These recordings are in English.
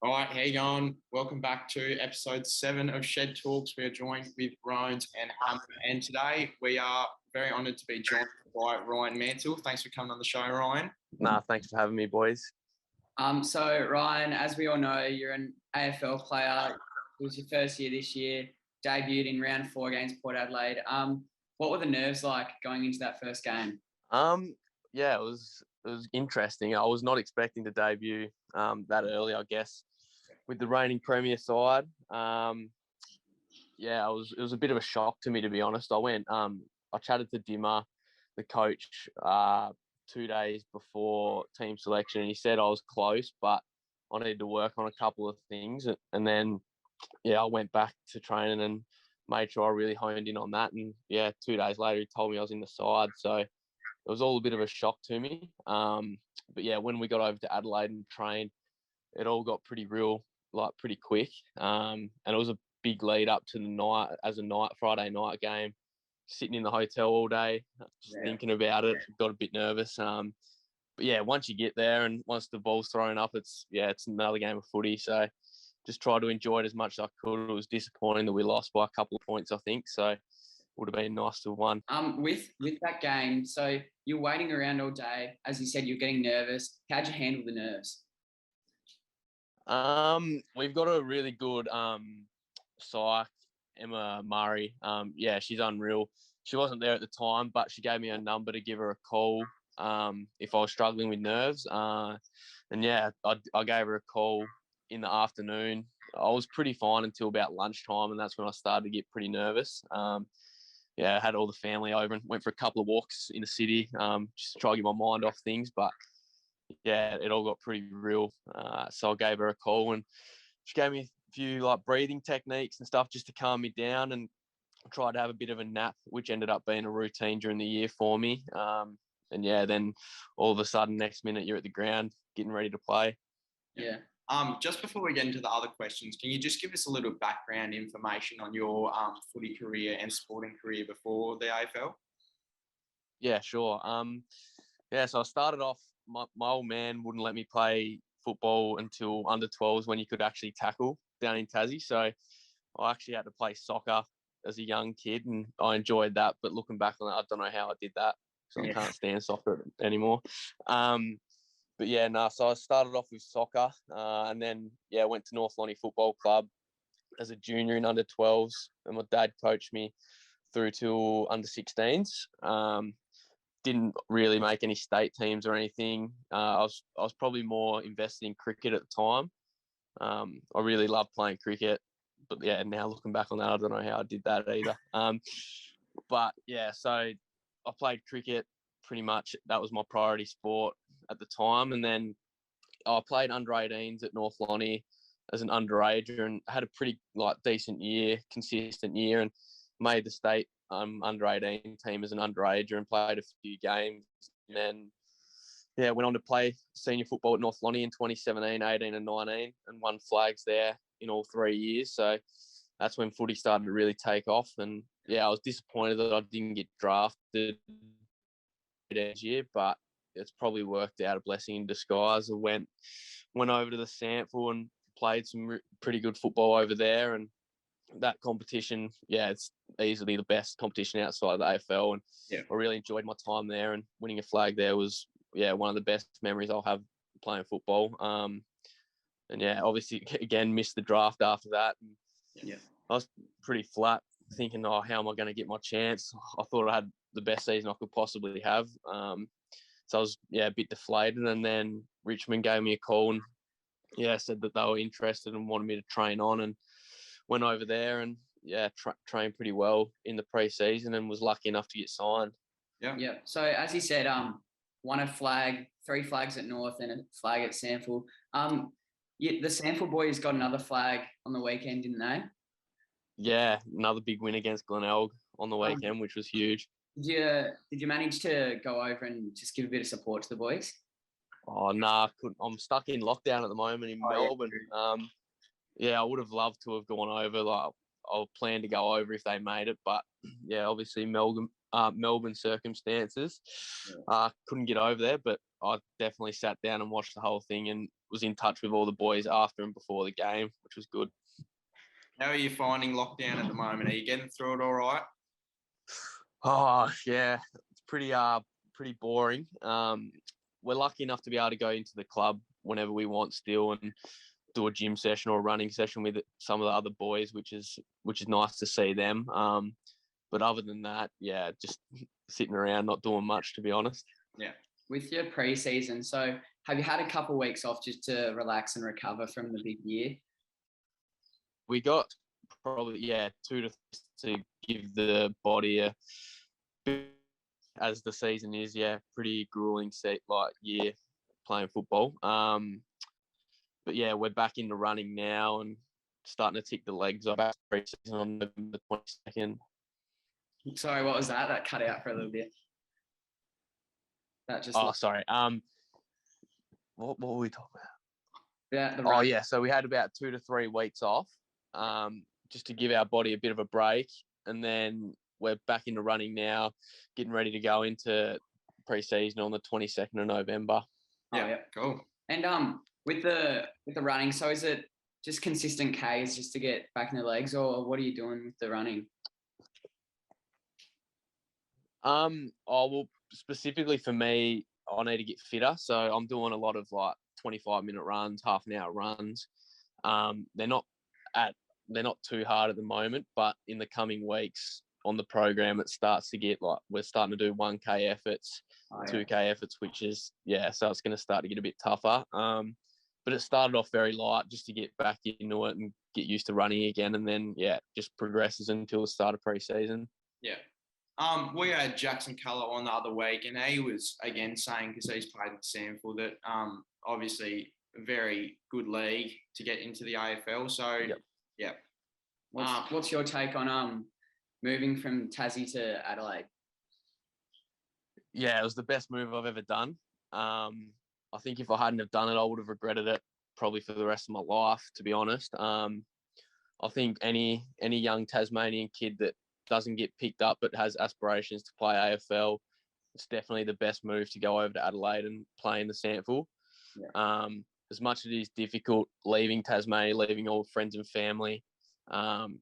All right, how you going? Welcome back to episode 7 of Shed Talks. We are joined with Rhyan and today we are very honoured to be joined by Rhyan Mansell. Thanks for coming on the show, Rhyan. Nah, thanks for having me, boys. So Rhyan, as we all know, you're an AFL player. It was your first year this year, debuted in round 4 against Port Adelaide. What were the nerves like going into that first game? Yeah, it was interesting. I was not expecting to debut that early, I guess, with the reigning premier side. It was a bit of a shock to me, to be honest. I chatted to Dimmer, the coach, 2 days before team selection, and he said I was close, but I needed to work on a couple of things. And then, I went back to training and made sure I really honed in on that. And 2 days later, he told me I was in the side. So it was all a bit of a shock to me. But when we got over to Adelaide and trained, it all got pretty real, pretty quick. And it was a big lead up to the Friday night game, sitting in the hotel all day, just thinking about it, got a bit nervous. But once you get there and once the ball's thrown up, it's another game of footy. So just try to enjoy it as much as I could. It was disappointing that we lost by a couple of points, I think. So it would have been nice to have won. With that game, so you're waiting around all day. As you said, you're getting nervous. How'd you handle the nerves? We've got a really good psych, Emma Murray. She's unreal. She wasn't there at the time, but she gave me a number to give her a call if I was struggling with nerves. I gave her a call in the afternoon. I was pretty fine until about lunchtime, and that's when I started to get pretty nervous. I had all the family over and went for a couple of walks in the city just to try to get my mind off things. But it all got pretty real. So I gave her a call and she gave me a few breathing techniques and stuff just to calm me down, and tried to have a bit of a nap, which ended up being a routine during the year for me. Then all of a sudden, next minute you're at the ground getting ready to play. Yeah. Just before we get into the other questions, can you just give us a little background information on your footy career and sporting career before the AFL? Yeah, sure. So I started off, my old man wouldn't let me play football until under 12s when you could actually tackle down in Tassie. So I actually had to play soccer as a young kid, and I enjoyed that. But looking back on it, I don't know how I did that, so I can't stand soccer anymore. So I started off with soccer, and then went to North Lonnie Football Club as a junior in under 12s, and my dad coached me through to under 16s. Didn't really make any state teams or anything. I was probably more invested in cricket at the time. I really loved playing cricket, but now looking back on that, I don't know how I did that either. So I played cricket pretty much. That was my priority sport at the time. And then I played under 18s at North Lonnie as an underager and had a pretty decent year, consistent year, and made the state under 18 team as an underager and played a few games. And then went on to play senior football at North Lonnie in 2017, 18 and 19 and won flags there in all 3 years. So that's when footy started to really take off. And I was disappointed that I didn't get drafted that year, but it's probably worked out a blessing in disguise. I went over to the Sample and played some pretty good football over there, and that competition, it's easily the best competition outside the AFL, and I really enjoyed my time there, and winning a flag there was one of the best memories I'll have playing football. Obviously again missed the draft after that. And I was pretty flat, thinking, how am I going to get my chance? I thought I had the best season I could possibly have. So I was a bit deflated, and then Richmond gave me a call and said that they were interested and wanted me to train on, and went over there and trained pretty well in the pre-season and was lucky enough to get signed. Yeah. So as you said, won a flag, 3 flags at North and a flag at Sample. The Sample boys got another flag on the weekend, didn't they? Yeah, another big win against Glenelg on the weekend, which was huge. Did you manage to go over and just give a bit of support to the boys? Oh, no, I couldn't. I'm stuck in lockdown at the moment in Melbourne. I would have loved to have gone over. I planned to go over if they made it, but obviously Melbourne Melbourne circumstances. Couldn't get over there, but I definitely sat down and watched the whole thing and was in touch with all the boys after and before the game, which was good. How are you finding lockdown at the moment? Are you getting through it all right? Oh, yeah. It's pretty boring. We're lucky enough to be able to go into the club whenever we want still and do a gym session or a running session with some of the other boys, which is nice to see them. But other than that, yeah, just sitting around, not doing much, to be honest. Yeah. With your pre-season, so have you had a couple of weeks off just to relax and recover from the big year? We got probably 2 to 3 to give the body a bit, as the season is pretty grueling year playing football. But yeah, we're back into running now and starting to tick the legs off pre-season on November 22nd. Sorry, what was that? That cut out for a little bit. That just. Oh, sorry. What were we talking about? Yeah. Yeah. So we had about 2 to 3 weeks off, just to give our body a bit of a break, and then we're back into running now, getting ready to go into pre-season on the 22nd of November. Yeah, cool. And with the running, so is it just consistent Ks just to get back in the legs, or what are you doing with the running? Well, specifically for me, I need to get fitter, so I'm doing a lot of 25-minute runs, half an hour runs. They're not too hard at the moment, but in the coming weeks on the program, it starts to get we're starting to do 1K efforts, 2K efforts, which is so it's going to start to get a bit tougher. But it started off very light just to get back into it and get used to running again, and then just progresses until the start of pre-season. Yeah. We had Jackson Culler on the other week, and he was again saying, because he's played at Sandford, that obviously a very good league to get into the AFL. So What's your take on moving from Tassie to Adelaide? Yeah, it was the best move I've ever done. I think if I hadn't have done it, I would have regretted it probably for the rest of my life, to be honest. I think any young Tasmanian kid that doesn't get picked up but has aspirations to play AFL, it's definitely the best move to go over to Adelaide and play in the Sandford. Yeah. As much as it is difficult leaving Tasmania, leaving all friends and family, and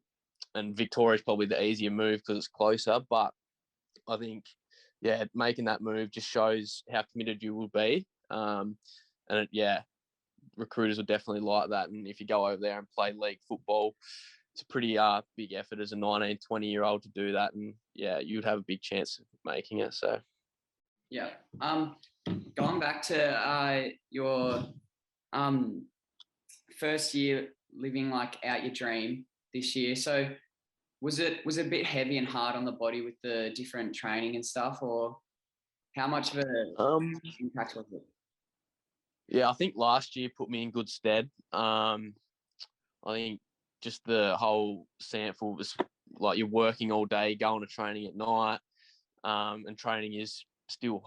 Victoria is probably the easier move because it's closer, but I think, making that move just shows how committed you will be. Recruiters will definitely like that. And if you go over there and play league football, it's a pretty big effort as a 19, 20-year-old to do that. And, you'd have a big chance of making it. So, yeah. Going back to your first year living out your dream this year. So was it a bit heavy and hard on the body with the different training and stuff, or how much of an impact was it? Yeah, I think last year put me in good stead. I think just the whole Sandford was you're working all day, going to training at night, and training is still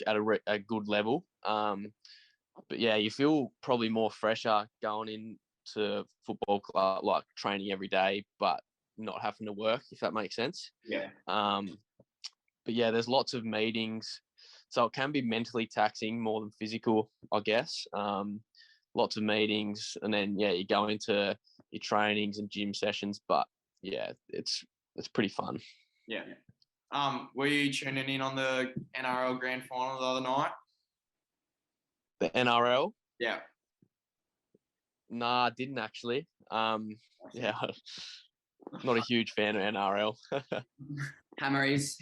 at a good level. But you feel probably more fresher going into football club, training every day, but not having to work, if that makes sense. Yeah. But there's lots of meetings, so it can be mentally taxing more than physical, I guess. Lots of meetings, and then you go into your trainings and gym sessions, but it's pretty fun. Yeah. Were you tuning in on the NRL Grand Final the other night? The NRL? Yeah. Nah, I didn't actually. Not a huge fan of NRL. Hammer, he's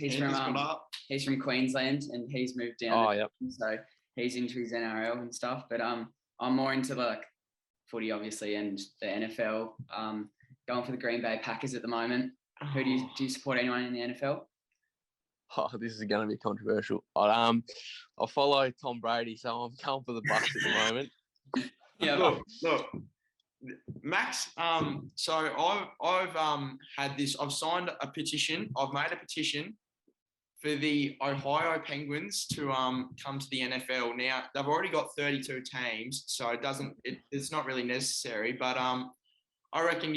from Queensland and he's moved down. Oh, yep. So he's into his NRL and stuff. But I'm more into footy, obviously, and the NFL. Going for the Green Bay Packers at the moment. Who do you support? Anyone in the NFL? Oh, this is going to be controversial. I follow Tom Brady, so I'm going for the Bucks at the moment. Yeah. Look, Max. So I've had this. I've signed a petition. I've made a petition for the Ohio Penguins to come to the NFL. Now they've already got 32 teams, so it's not really necessary. But I reckon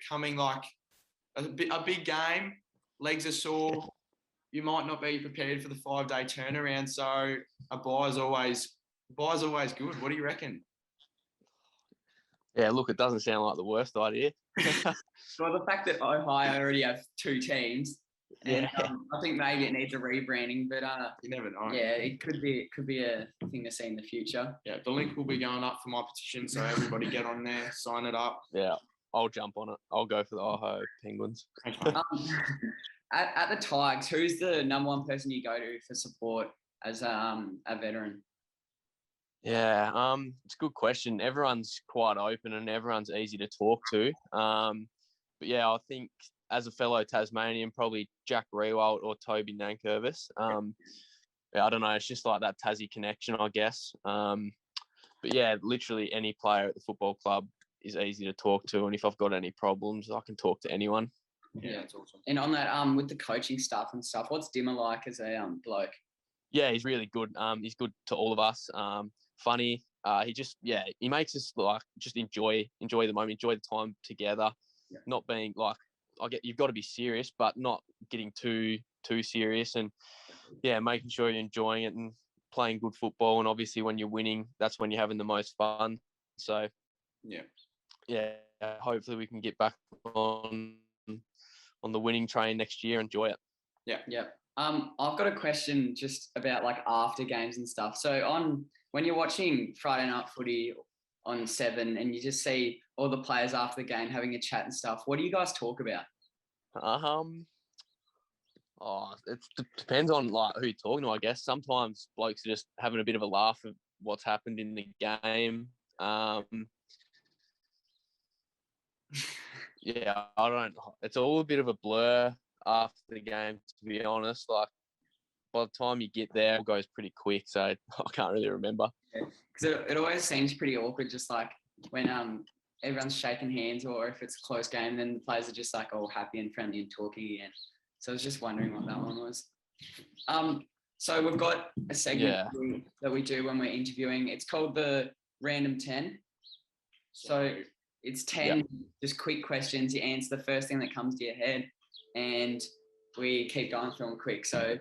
coming a big game, legs are sore. you might not be prepared for the 5-day turnaround. So a buy's always good. What do you reckon? Yeah, look, it doesn't sound like the worst idea. Well, the fact that Ohio already have 2 teams, and Yeah. I think maybe it needs a rebranding, but You never know. yeah, it could be a thing to see in the future. Yeah, the link will be going up for my petition, so everybody get on there, sign it up. Yeah, I'll jump on it. I'll go for the Ohio Penguins. At the Tigers, who's the number 1 person you go to for support as a veteran? Yeah, it's a good question. Everyone's quite open and everyone's easy to talk to. But yeah, I think as a fellow Tasmanian, probably Jack Rewalt or Toby Nankervis. Yeah, I don't know. It's just like that Tassie connection, I guess. But yeah, literally any player at the football club is easy to talk to. And if I've got any problems, I can talk to anyone. Yeah, that's awesome. And on that, with the coaching staff and stuff, what's Dimmer like as a bloke? Yeah, he's really good. He's good to all of us. Funny. He makes us like just enjoy the moment, enjoy the time together. Yeah. Not being like, you've got to be serious, but not getting too serious, and yeah, making sure you're enjoying it and playing good football. And obviously, when you're winning, that's when you're having the most fun. So yeah, hopefully we can get back on the winning train next year. Enjoy it. Yeah. I've got a question just about like after games and stuff. So when you're watching Friday night footy on 7 and you just see all the players after the game having a chat and stuff, what do you guys talk about? It depends on like who you're talking to, I guess. Sometimes blokes are just having a bit of a laugh at what's happened in the game. Yeah, it's all a bit of a blur after the game, to be honest. Like, by the time you get there, it goes pretty quick, so I can't really remember. Because it always seems pretty awkward, just like when everyone's shaking hands, or if it's a close game, then the players are just like all happy and friendly and talking again. So I was just wondering what that one was. So we've got a segment that we do when we're interviewing. It's called the Random 10. So it's 10 just quick questions. You answer the first thing that comes to your head, and we keep going through them quick. So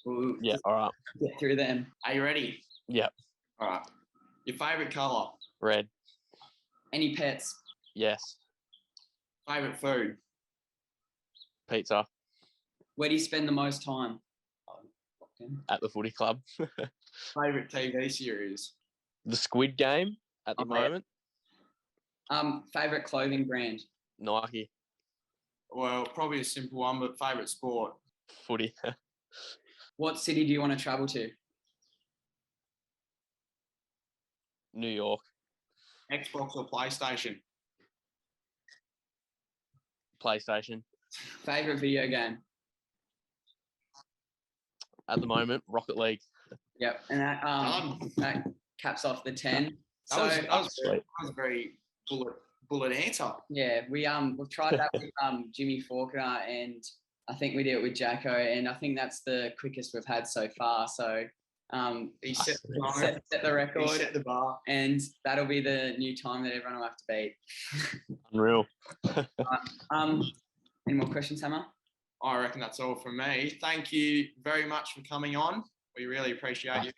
we'll all right. get through them. Are you ready? Yeah. All right. Your favourite colour? Red. Any pets? Yes. Favourite food? Pizza. Where do you spend the most time? At the footy club. Favourite TV series? The Squid Game at the moment. Favourite clothing brand? Nike. Well, probably a simple one, but favourite sport? Footy. What city do you want to travel to? New York. Xbox or PlayStation? PlayStation. Favourite video game? At the moment, Rocket League. Yep, and that caps off the 10. That was a very bullet answer. Yeah, we've tried that with Jimmy Faulkner, and I think we did it with Jacko, and I think that's the quickest we've had so far. So he set the record. He set the bar, and that'll be the new time that everyone will have to beat. Unreal. Any more questions, Hammer? I reckon that's all from me. Thank you very much for coming on. We really appreciate you.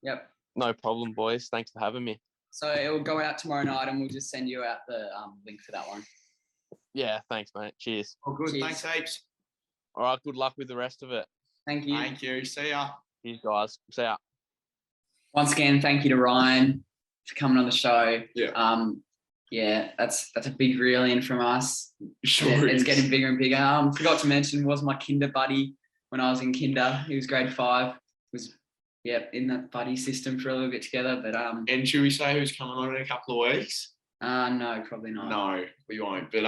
Yep. No problem, boys. Thanks for having me. So it will go out tomorrow night, and we'll just send you out the link for that one. Yeah, thanks, mate. Cheers. Oh, good. Cheers. Thanks heaps. All right, good luck with the rest of it. Thank you. Thank you. See ya. Cheers, guys. See ya. Once again, thank you to Ryan for coming on the show. Yeah. That's a big reel in from us. Sure It's is. getting bigger and bigger. Forgot to mention, was my kinder buddy when I was in kinder. He was grade 5. Was in that buddy system for a little bit together. But And should we say who's coming on in a couple of weeks? no, probably not. No, we won't. But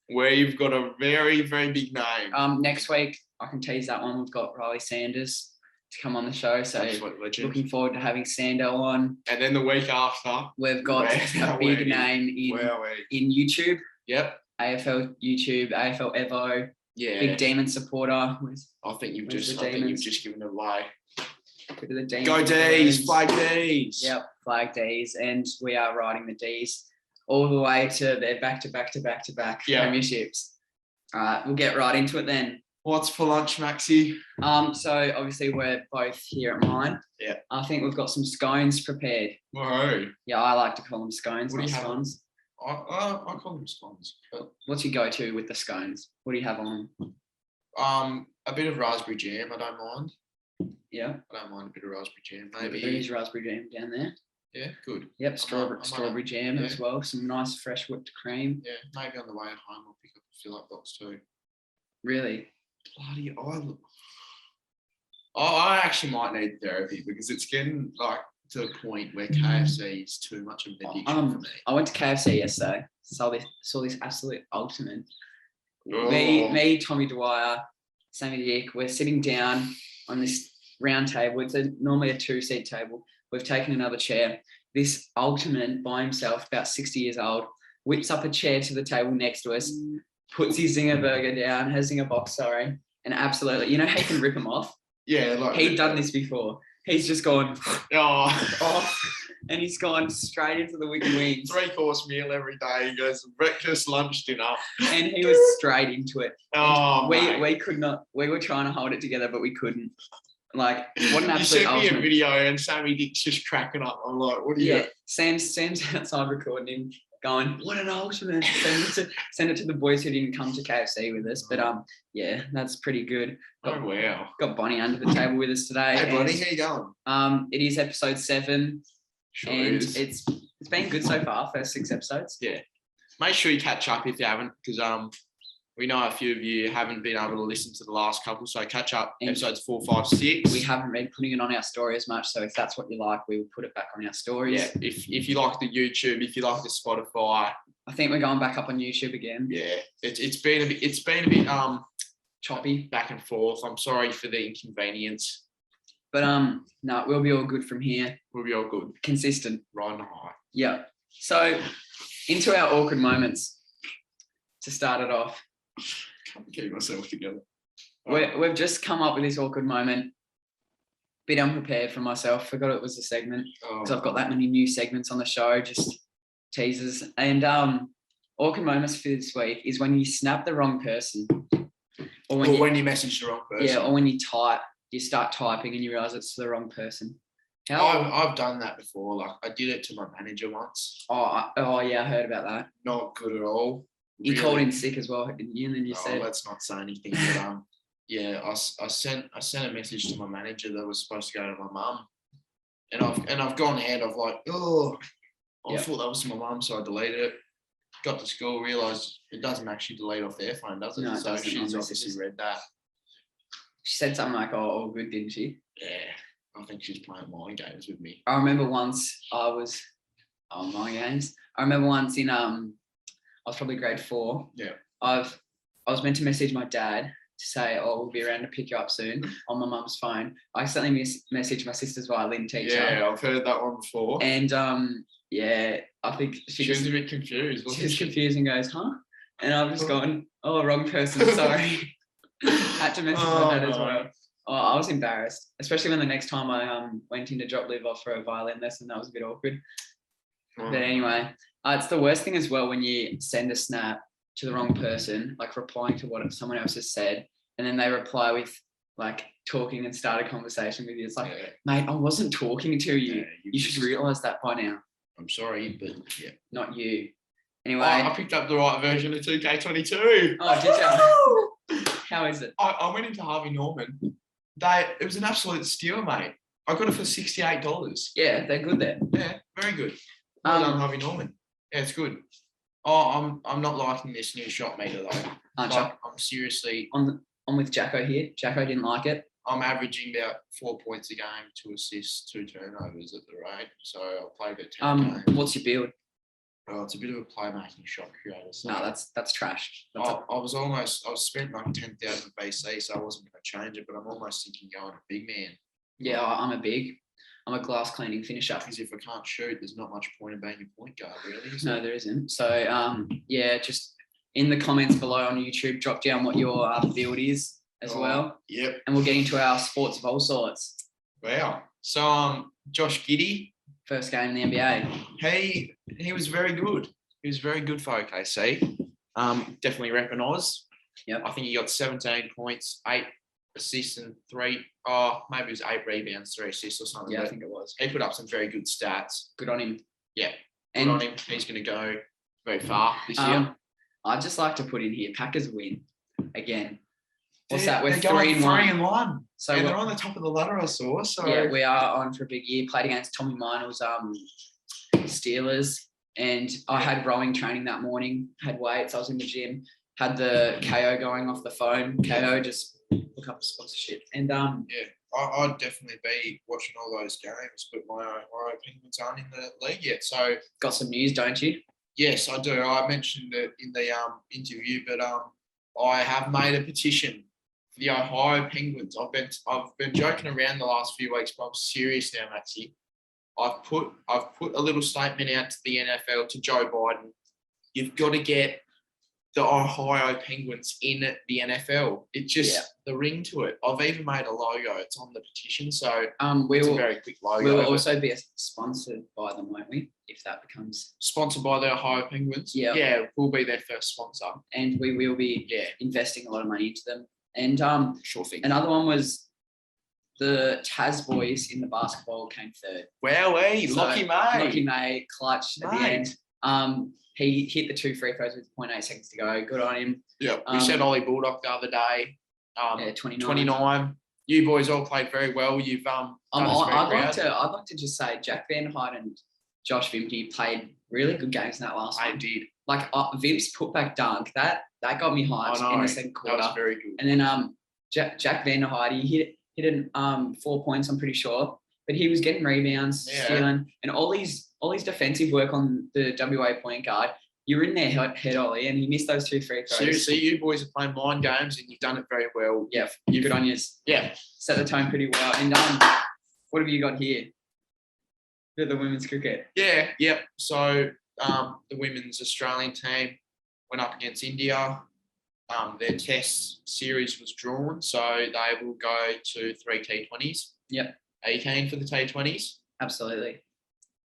we've got a very, very big name. Next week I can tease that one. We've got Riley Sanders to come on the show. So Absolute legend. looking forward to having Sando on. And then the week after, We've got a big name in YouTube. Yep. AFL YouTube, AFL Evo. Yeah. Big Demon supporter. I think you've just given it away. Bit of the Demon Go D's, flag D's. Yep, flag D's, and we are riding the D's all the way to their back-to-back Yeah. premierships. All right, we'll get right into it then. What's for lunch, Maxie? So obviously we're both here at mine. Yeah. I think we've got some scones prepared. Whoa. Yeah, I like to call them scones, What do not you have? scones. I call them scones. But, What's your go-to with the scones? What do you have on them? a bit of raspberry jam. I don't mind. Yeah. I don't mind a bit of raspberry jam. There Maybe. is raspberry jam down there. Yeah, good. Yep, strawberry jam yeah. as well. Some nice fresh whipped cream. Yeah, maybe on the way home I'll pick up a fill-up box too. Really? Bloody, I actually might need therapy because it's getting like to the point where KFC is too much of an addiction for me. I went to KFC yesterday. Saw this absolute ultimate. Oh. Me, Tommy Dwyer, Sammy Dick. We're sitting down on this round table. It's normally a 2-seat table. We've taken another chair. This ultimate by himself, about 60 years old, whips up a chair to the table next to us, puts his zinger burger down, has zinger box, sorry, and absolutely, you know how you can rip him off? Yeah, like He'd done this before. He's just gone off, and he's gone straight into the wicked wings. 3-course meal every day. He goes breakfast, lunch, dinner, and he was straight into it. Oh, we could not. We were trying to hold it together, but we couldn't. Like, what an absolute You sent me ultimate. a video and Sammy Dick's just cracking up. I'm like, what are you? Yeah, Sam's outside recording him, going, "What an ultimate!" Send it to the boys who didn't come to KFC with us. But yeah, that's pretty good. Oh wow. Got Bonnie under the table with us today. Hey Bonnie, how you going? It is episode 7, Sure and is. it's been good so far. First 6 episodes. Yeah. Make sure you catch up if you haven't, because we know a few of you haven't been able to listen to the last couple, so catch up And episodes 4, 5, 6. We haven't been putting it on our story as much, so if that's what you like, we will put it back on our stories. Yeah, if you like the YouTube, if you like the Spotify. I think we're going back up on YouTube again. Yeah, it's been a bit Choppy. back and forth. I'm sorry for the inconvenience. But no, we'll be all good from here. We'll be all good. Consistent. Riding high. Yeah. So into our awkward moments to start it off. Can't keep myself together. We've just come up with this awkward moment. Bit unprepared for myself. Forgot it was a segment because I've got that many new segments on the show, just teasers. And awkward moments for this week is when you snap the wrong person. Or when you message the wrong person. Yeah, or when you start typing and you realise it's the wrong person. I've done that before. Like I did it to my manager once. Oh yeah, I heard about that. Not good at all. You called in sick as well, didn't you? And then you said, let's not say anything. But yeah, I sent a message to my manager that was supposed to go to my mum, and I've gone ahead. I've like, I thought that was to my mum, so I deleted it. Got to school, realised it doesn't actually delete off their phone, does it? No, it so doesn't. she's obviously read that. She said something like, "Oh, all good," didn't she? Yeah, I think she's playing mind games with me. I remember once mind games. I remember once in I was probably grade 4. Yeah. I was meant to message my dad to say, "Oh, we'll be around to pick you up soon," on my mum's phone. I accidentally messaged my sister's violin teacher. Yeah, I've heard that one before. And yeah, I think she was a bit confused. She was confused and goes, "Huh?" And I've just gone, "Oh, wrong person, sorry." Had to message my dad as well. Oh, I was embarrassed, especially when the next time I went in to drop Liv off for a violin lesson. That was a bit awkward. But anyway, it's the worst thing as well when you send a snap to the wrong person, like replying to what someone else has said, and then they reply with like talking and start a conversation with you. It's like, mate, I wasn't talking to you. Yeah, you should realise that by now. I'm sorry, but yeah. Not you. Anyway. I picked up the right version of 2K22. Oh, did you? How is it? I went into Harvey Norman. It was an absolute steal, mate. I got it for $68. Yeah, they're good there. Yeah, very good. Well done, Harvey Norman. Yeah, it's good. Oh, I'm not liking this new shot meter though. Aren't you? I'm seriously on with Jacko here. Jacko didn't like it. I'm averaging about 4 points a game, 2 assists, 2 turnovers at the rate. So I'll play about 10 games. What's your build? Oh, it's a bit of a playmaking shot creator. So no, that's trash. I spent like 10,000 BC, so I wasn't going to change it, but I'm almost thinking going a big man. Yeah, I'm a glass cleaning finisher. Because if I can't shoot, there's not much point in being a point guard, really. No, there isn't. So yeah, just in the comments below on YouTube, drop down what your build is as well. Yep. And we'll get into our sports of all sorts. Wow. So Josh Giddey. First game in the NBA. He was very good. He was very good for OKC. Definitely repping Oz. Yep. I think he got 17 points, 8 assists and 3. Oh, maybe it was 8 rebounds, 3 assists or something. Yeah, I think it was. He put up some very good stats. Good on him. Yeah, And good on him. He's going to go very far this year. I'd just like to put in here, Packers win again. What's They're- that? We're they're going 3-1. So and we're- they're on the top of the ladder, I saw. So yeah, we are on for a big year. Played against Tommy Minel's Steelers, and I had rowing training that morning. Had weights. I was in the gym. Had the KO going off the phone. KO just look up sponsorship, and I'd definitely be watching all those games, but my Penguins aren't in the league yet. So got some news, don't you? yes, I do. I mentioned it in the interview, but I have made a petition for the Ohio Penguins. I've been joking around the last few weeks, but I'm serious now, Maxie. I've put a little statement out to the NFL, to Joe Biden. You've got to get the Ohio Penguins in the NFL. It's just the ring to it. I've even made a logo. It's on the petition, so it's a very quick logo. We'll also be sponsored by them, won't we? If that becomes sponsored by the Ohio Penguins. Yeah, we'll be their first sponsor, and we will be investing a lot of money into them. And sure thing. Another one was the Taz boys in the basketball came third. Wowee, So, Lucky May, clutch at the end. He hit the 2 free throws with 0.8 seconds to go. Good on him. Yeah, we said Ollie Bulldog the other day. 29. You boys all played very well. You've I'd like to just say Jack Van Hyde and Josh Vimty played really good games in that last one. They did. Like Vim's putback dunk, that got me hyped in the second quarter. That was very good. And then Jack Van Hyde, he hit 4 points, I'm pretty sure. But he was getting rebounds, stealing, and all these defensive work on the WA point guard. You were in there head Ollie, and he missed those 2 free throws. Seriously, you boys are playing mind games, and you've done it very well. Yeah, good on you. Yeah, set the tone pretty well. And what have you got here? For the women's cricket. Yeah. So the women's Australian team went up against India. Their test series was drawn, so they will go to 3 T20s. Yep. Are you keen for the T20s? Absolutely.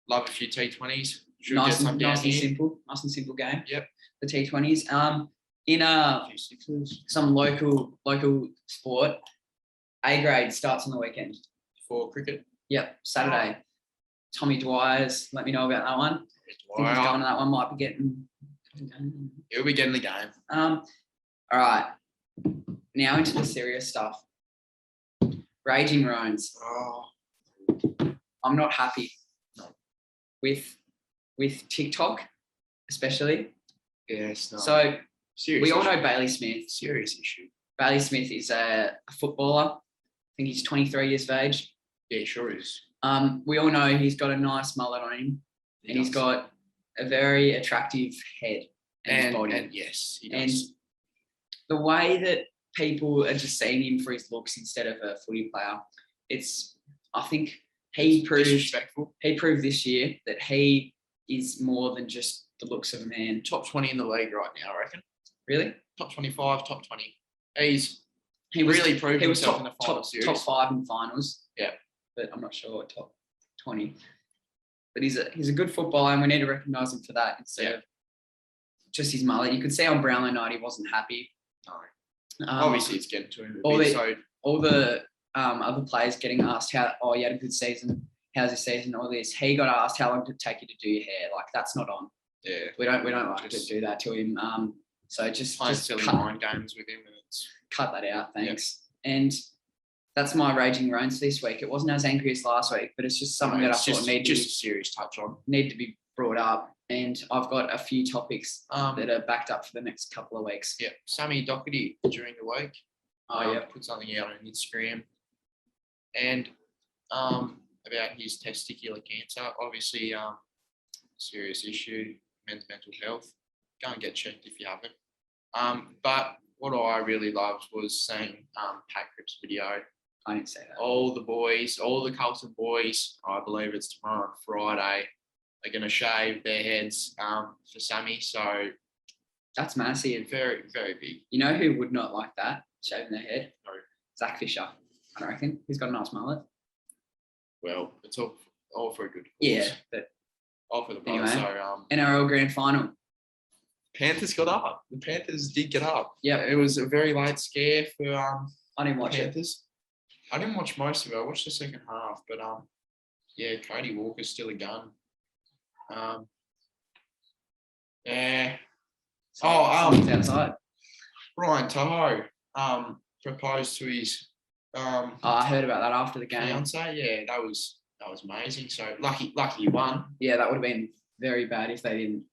Love a few T20s. Nice and simple game. Yep. The T20s. In some local sport, A grade starts on the weekend. For cricket? Yep, Saturday. Tommy Dwyer's, let me know about that one. I think he's going to that one, might be getting... He'll be getting the game. All right. Now into the serious stuff. Raging Roans. Oh. I'm not happy with TikTok, especially. Yes. No. So serious we all issue. know Bailey Smith. Serious issue. Bailey Smith is a footballer. I think he's 23 years of age. Yeah, sure is. We all know he's got a nice mullet on him, and he's got a very attractive head and body. And yes, he does. And the way that people are just seeing him for his looks instead of a footy player, I think he proved this year that he is more than just the looks of a man. Top 20 in the league right now, I reckon. Really? Top 25, top 20. He really proved himself in the final series. Top 5 in finals. Yeah. But I'm not sure top 20. But he's a good footballer, and we need to recognise him for that instead of just his mullet. You could see on Brownlow night he wasn't happy. No. Obviously, it's getting to him all the other players getting asked you had a good season. How's your season? All this. He got asked how long did it take you to do your hair. Like, that's not on. Yeah. We don't like to do that to him. So just silly mind games with him, and cut that out. Thanks. Yeah. And that's my raging roans this week. It wasn't as angry as last week, but it's just something that I thought a serious touch on. Need to be brought up. And I've got a few topics that are backed up for the next couple of weeks. Yeah. Sammy Doherty during the week. Put something out on Instagram. And about his testicular cancer. Obviously, serious issue, men's mental health. Go and get checked if you haven't. But what I really loved was seeing Pat Cripp's video. I didn't say that. All the boys, all the Carlton boys, I believe it's tomorrow and Friday, are going to shave their heads for Sammy. So that's massive. Very, very big. You know who would not like that, shaving their head? No. Zach Fisher, I reckon. He's got a nice mullet. Well, it's all for a good cause. Yeah. But all for the buzz. Anyway, so, NRL Grand Final. Panthers got up. The Panthers did get up. Yeah. It was a very late scare for I didn't watch it. Panthers. I didn't watch most of it. I watched the second half, but yeah, Cody Walker's still a gun. Yeah. Someone's outside. Ryan Toho proposed to his I heard about that after the game. fiance. Yeah, that was amazing. So lucky you won. Yeah, that would have been very bad if they didn't.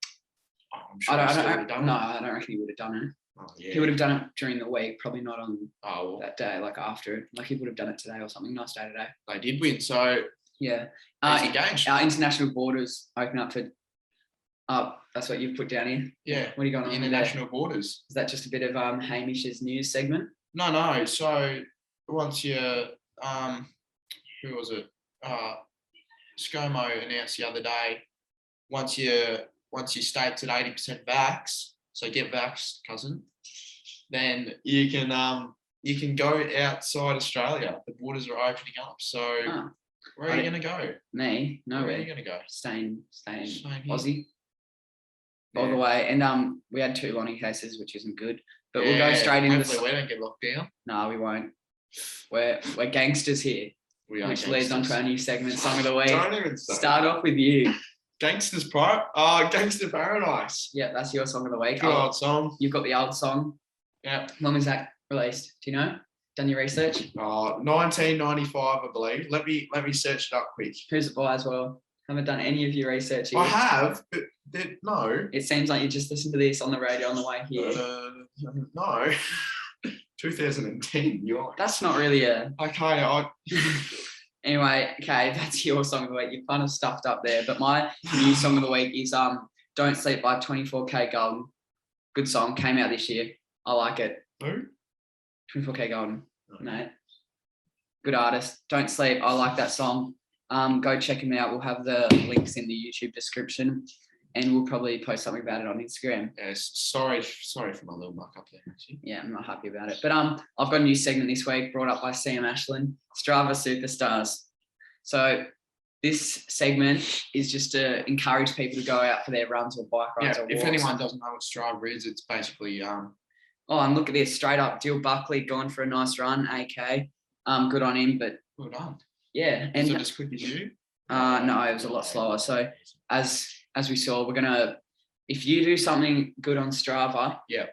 Oh, I'm sure I he still don't, would've done no, it. I don't reckon he would have done it. Oh, yeah. He would have done it during the week, probably not on Oh, well, that day, like after it. Like he would have done it today or something. Nice day today. they did win. So Yeah. he's engaged. Our international borders open up for. That's what you've put down here. Yeah. What are you going on? with there? International borders. Is that just a bit of Hamish's news segment? No. So once you who was it? ScoMo announced the other day. Once you states at 80% vax, so get vaxxed, cousin. Then you can go outside Australia. The borders are opening up. So where are you going to go? Me? Where are you Nowhere. going to go? Staying Staying here. Aussie. All the Yeah. way. And we had 2 Lonnie cases, which isn't good. But we'll go straight into Hopefully we don't get locked down. No, we won't. We're gangsters here, We are which leads on to our new segment, Song of the Week. Don't even say Start off with you. Gangster Paradise. Yeah, that's your Song of the Week. Good old song. You've got the old song. Yeah. When was that released? Do you know? Done your research? 1995, I believe. Let me search it up quick. Who's it by as well? Haven't done any of your research here. I have, but no. It seems like you just listened to this on the radio on the way here. No. 2010. You're That's not really a... okay. Anyway, okay, that's your Song of the Week. You've kind of stuffed up there. But my new Song of the Week is Don't Sleep by 24K Golden. Good song. Came out this year. I like it. Who? 24K Golden, mate. Good artist. Don't Sleep. I like that song. Go check him out. We'll have the links in the YouTube description, and we'll probably post something about it on Instagram. Yes. Sorry for my little muck up there, actually. Yeah, I'm not happy about it. But I've got a new segment this week brought up by Sam Ashland, Strava Superstars. So this segment is just to encourage people to go out for their runs or bike rides or walks. If anyone doesn't know what Strava is, it's basically Oh, and look at this, straight up, Dill Buckley going for a nice run, AK. Good on him, but well done. yeah. Is And it as quick as you? no, it was a lot slower. So as we saw, we're gonna, if you do something good on Strava, Yeah.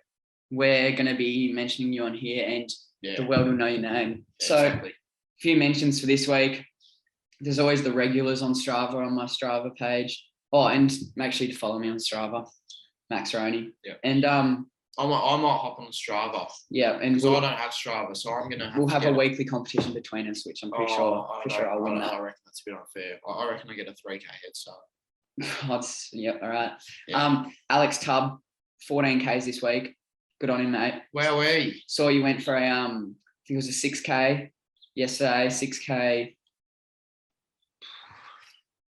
we're gonna be mentioning you on here, and Yeah. the world will know your name. So Exactly. a few mentions for this week. There's always the regulars on Strava on my Strava page. Oh, and make sure you follow me on Strava, Max Roney. Yeah. And I might hop on Strava yeah, and because I don't have Strava, so I'm gonna. we'll have a get weekly competition between us, which I'm pretty sure I'll win that. I reckon that's a bit unfair. I reckon I get a 3K head start. Yep, all right. Yeah. Alex Tubb, 14Ks this week. Good on him, mate. Where were you? Saw you went for a I think it was a 6K yesterday, 6K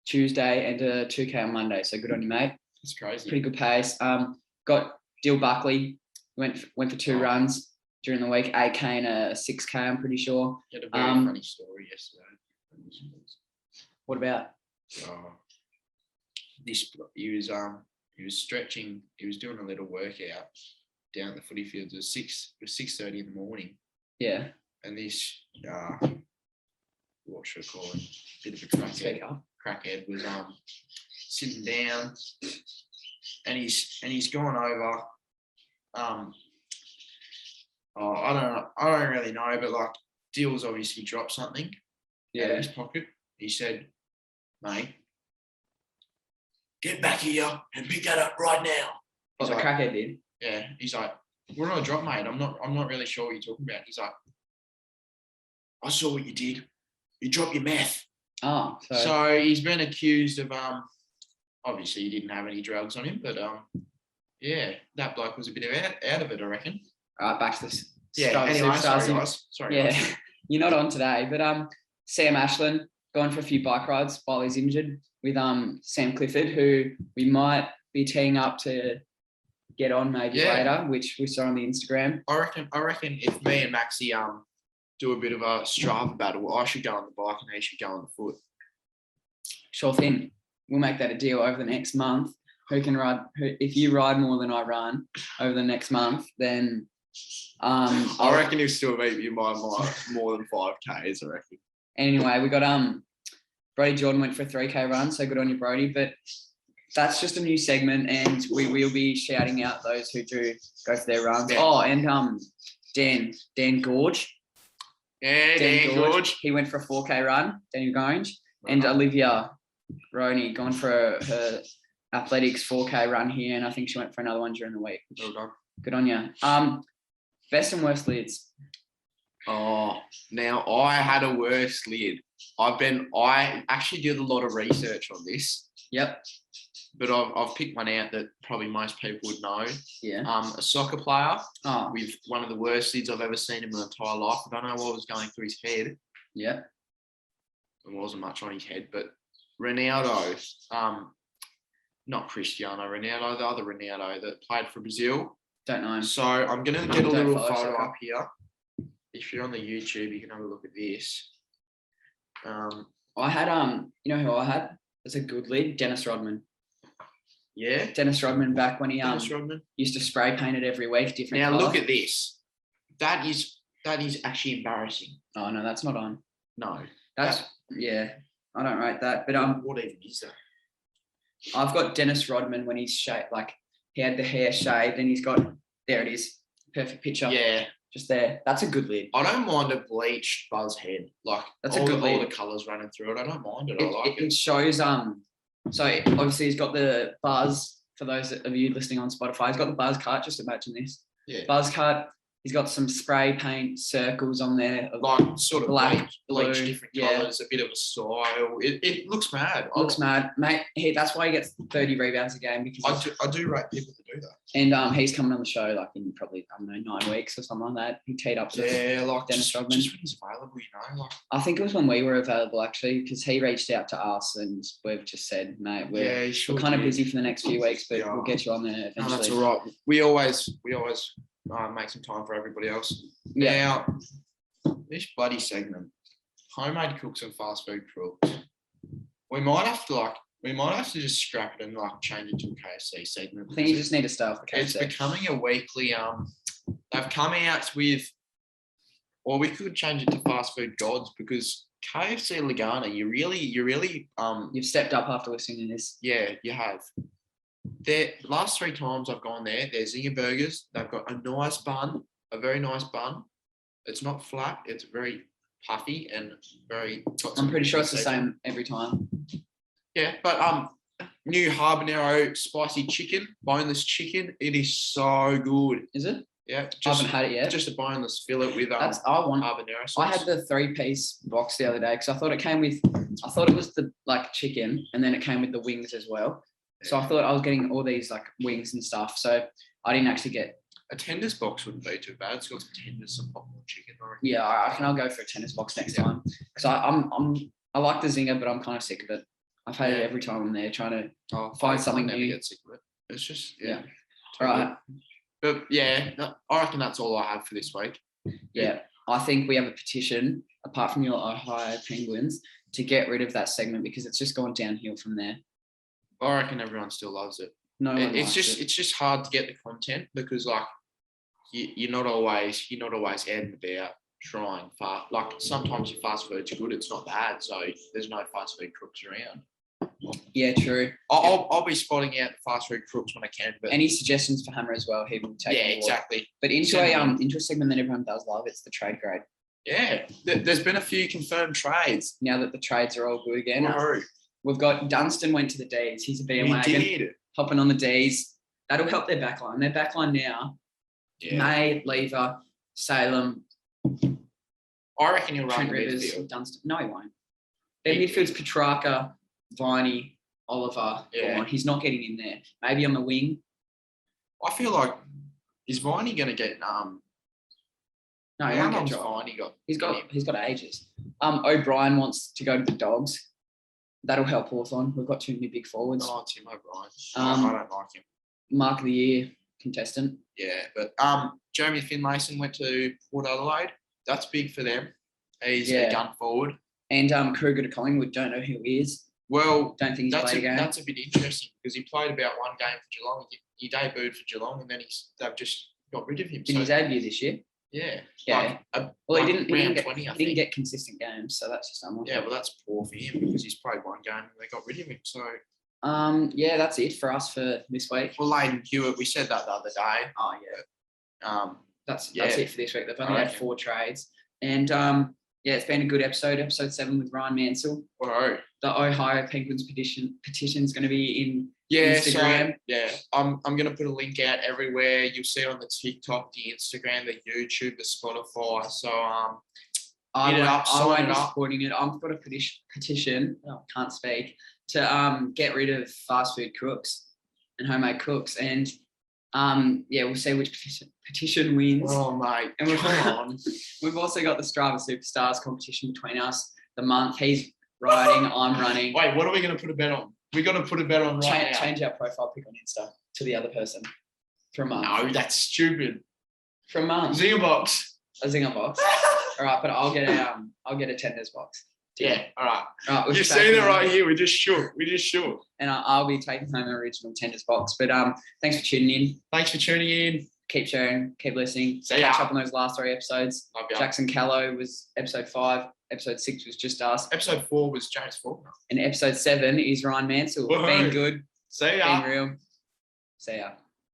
Tuesday, and a 2K on Monday. So good on you, mate. That's crazy. Pretty good pace. Got Dill Buckley, went for 2 runs during the week, 8K and a 6K, I'm pretty sure. He had a very funny story yesterday. What about? He was stretching. He was doing a little workout down at the footy field. It was 6:30 in the morning, Yeah. and this what should I call him? Bit of a crackhead was sitting down, and he's gone over. I don't really know, but like Dill's obviously dropped something out of his pocket. He said, "Mate, get back here and pick that up right now." What the crackhead did? Yeah, he's like, "What did I drop, mate? I'm not really sure what you're talking about." He's like, "I saw what you did. You dropped your meth." Oh, So he's been accused of obviously he didn't have any drugs on him, but yeah, that bloke was a bit out of it, I reckon. all right, back to this. Yeah. Anyway, sorry guys. Yeah, you're not on today, but Sam Ashland going for a few bike rides while he's injured with Sam Clifford, who we might be teeing up to get on maybe later, which we saw on the Instagram. I reckon if me and Maxie do a bit of a Strava battle, I should go on the bike and he should go on the foot. Sure thing. We'll make that a deal over the next month. who can ride. If you ride more than I run over the next month, then I reckon he'll still beat you by more than 5Ks, I reckon. Anyway, we got Brody Jordan went for a 3K run, so good on you, Brody. But that's just a new segment, and we will be shouting out those who do go for their runs. Yeah. Oh, and Dan Gorge. Yeah, Dan Gorge. He went for a 4K run, Daniel Gorge. And Olivia Roney gone for her athletics 4K run here, and I think she went for another one during the week. Well done. Good on you. Best and worst lids. Oh, now I had a worse lid. I actually did a lot of research on this. Yep. But I've picked one out that probably most people would know. Yeah. A soccer player Oh. with one of the worst lids I've ever seen in my entire life. I don't know what was going through his head. Yeah. There wasn't much on his head, but Ronaldo, not Cristiano Ronaldo, the other Ronaldo that played for Brazil. Don't know him. So I'm going to get a Don't little follow photo soccer. up here. If you're on the YouTube, you can have a look at this. I had you know who I had? That's a good lid, Dennis Rodman. Yeah. Dennis Rodman back when he Dennis Rodman. used to spray paint it every week, different. Now colour. look at this. That is actually embarrassing. Oh no, that's not on. No. That's yeah. I don't rate that. But What even is that? I've got Dennis Rodman when he's shaved, like he had the hair shaved, and he's got there it is, perfect picture. Yeah. Just there. That's a good lid. I don't mind a bleached buzz head. Like That's all a good all lid. the colours running through it. I don't mind it. I like it. It shows so obviously he's got the buzz for those of you listening on Spotify. He's got the buzz cut. Just imagine this. Yeah. Buzz cut. He's got some spray paint circles on there. Like sort of black, bleach blue, different yeah. colours, a bit of a style. It looks mad. Looks mad, mate. That's why he gets 30 rebounds a game because I do rate people to do that. and he's coming on the show like in probably I don't know 9 weeks or something like that. He teed up with Like Dennis just Rodman. when he's available, Like I think it was when we were available actually because he reached out to us and we've just said, mate, we're kind of busy for the next few weeks, but we'll get you on there eventually. No, that's all right. We always make some time for everybody else. Yeah. Now, this bloody segment, homemade cooks and fast food crooks. We might have to just scrap it and like change it to a KFC segment. I think you just need to start with the It's KFC. becoming a weekly. They've come out with, or we could change it to fast food gods because KFC Lagana, you really You've stepped up after listening to this. yeah, you have. The last 3 times I've gone there, they're zinger burgers. They've got a nice bun, a very nice bun. It's not flat. It's very puffy and very. I'm pretty sure it's the same every time. Yeah, but new habanero spicy chicken, boneless chicken. It is so good. Is it? Yeah, I haven't had it yet. Just a boneless fillet with I want. habanero sauce. I had the 3-piece box the other day because I thought it was the like chicken and then it came with the wings as well. So I thought I was getting all these like wings and stuff. So I didn't actually get. A tenders box wouldn't be too bad. It's got some tenders, some popcorn chicken. I reckon. Yeah, I reckon I'll go for a tennis box next time because I like the zinger, but I'm kind of sick of it. I've had it every time I'm there trying to find something never new. get sick of it. It's just Yeah. All right. But yeah, I reckon that's all I have for this week. Yeah, I think we have a petition, apart from your Ohio Penguins, to get rid of that segment because it's just gone downhill from there. I reckon everyone still loves it. No, one It's likes it. just hard to get the content because like you're not always out and about trying fast. Like sometimes your fast food's good, it's not bad, so there's no fast food crooks around. Yeah, true. I'll be spotting out the fast food crooks when I can. But Any suggestions for Hammer as well? He will take. yeah, on board. exactly. But into a segment that everyone does love, it's the trade grade. Yeah, there's been a few confirmed trades. Now that the trades are all good again, Woohoo. we've got Dunstan went to the D's. He's a bandwagon, He did. hopping on the D's. That'll help their backline. Their backline now, Yeah. May, Lever, Salem, I reckon he'll run Trent the Rivers, midfield. Dunstan. No, he won't. Their He- midfield's Petrarca, Viney, Oliver. Yeah. Vaughan. He's not getting in there. Maybe on the wing. I feel like is Viney going to get No, he how won't get long's dropped. Viney got? He's got ages. O'Brien wants to go to the Dogs. That'll help Hawthorn. We've got 2 new big forwards. Oh, Tim O'Brien. Um, I don't like him. Mark of the Year contestant. Yeah, but Jeremy Finlayson went to Port Adelaide. That's big for them. He's a gun forward. And Kruger to Collingwood. Don't know who he is. Well, Don't think he's played a game. That's a bit interesting because he played about one game for Geelong. He debuted for Geelong, and then they've just got rid of him. Did he debut this year? Yeah. Yeah. Well, he didn't round get, 20, I he didn't think. get consistent games, so that's just unlucky. Yeah, well, that's poor for him because he's played one game and they got rid of him. So. Yeah, that's it for us for this week. Well, Layden Hewitt, we said that the other day. Oh yeah. That's it for this week. They've only had 4 trades, and it's been a good episode. Episode 7 with Ryan Mansell. Whoa. The Ohio Penguins petition is going to be in Instagram. I'm going to put a link out everywhere. You'll see it on the TikTok, the Instagram, the YouTube, the Spotify. So I won't be supporting it. I've got a petition. Oh, can't speak. To get rid of fast food cooks and homemade cooks, and we'll see which petition wins. Oh mate, and we've also got the Strava Superstars competition between us. The month he's riding, I'm running. Wait, what are we going to put a bet on? We're going to put a bet on right now. Change our profile pic on Insta to the other person for a month. No, that's stupid. For a month. Zinger box. A zinger box. All right, but I'll get a tenders box. Yeah, all right. You've seen it right here. We just shook. And I'll be taking home an original tenders box. But thanks for tuning in. Thanks for tuning in. Keep sharing. Keep listening. See ya. Catch up on those last 3 episodes. Love ya. Jackson Callow was episode 5. Episode 6 was just us. Episode 4 was James Faulkner. And episode 7 is Ryan Mansell. Whoa. Being good. See ya. Being real. See ya.